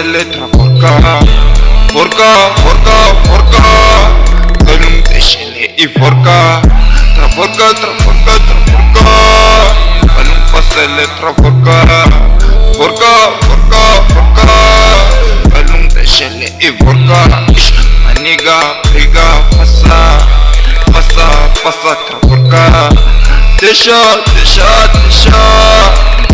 letra forca, forca, forca, forca. Ganun teshele I forca, tra forca, tra forca, tra forca. Ganun pasa letra forca, forca, forca, forca. Ganun teshele I forca. Maniga, briga, pasa, pasa, pasa, tra forca. Desha, desha, desha.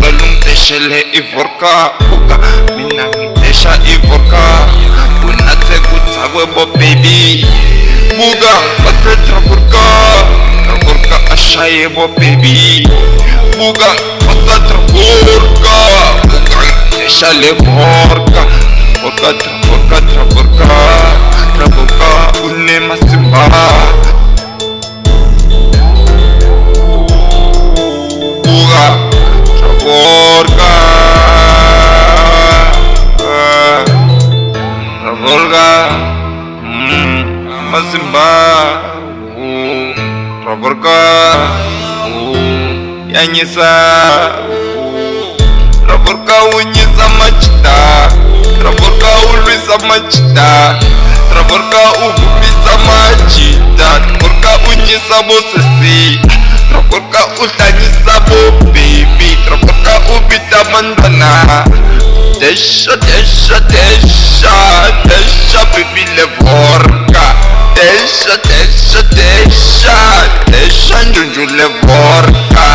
Ganun teshele I forca, forca. Minangi desha I forca. Unatse kutsagwe bo baby. Buga, pasa tra forca. Tra forca ashaye bo baby. Buga, pasa tra forca. Buga, desha le forca. Forca, tra forca, tra forca. Tra forca, une masimba. Buga, tra forca. Tra forca. Masimba. Tra forca. Yanyisa. Tra forca unyisa machita. Tra forca ulwisa machita. Tra forca uvumisa machita. Tra forca unyisa bosesi. Tra forca uhlanyisa bo baby. Tra forca ubita mandana. Desha, desha, desha, desha baby le forca. Desha, desha, desha, desha njunju le forca.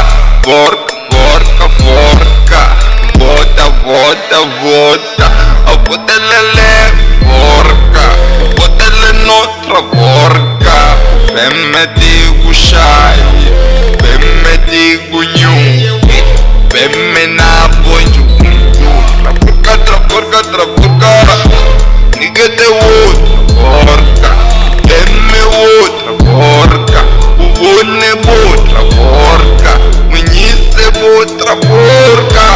Forca, forca, forca. Vota, vota, vota. A vota le forca. Vota le notra forca. Bemmeti gushai. Bemmeti gunyungi. Bemmena bonju. Tra forca, tra forca. Nigga te wood forca. Bemme wood tra forca. Uvone wood tra forca. Unyise wood tra forca.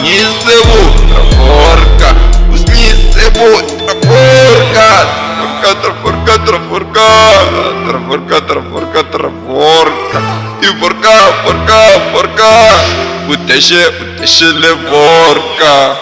Nyise wood tra forca. Usnyise wood tra forca. Tra forca, tra forca. Tra forca, tra forca, tra forca. I forca, forca, forca. Uteshe, uteshe le forca.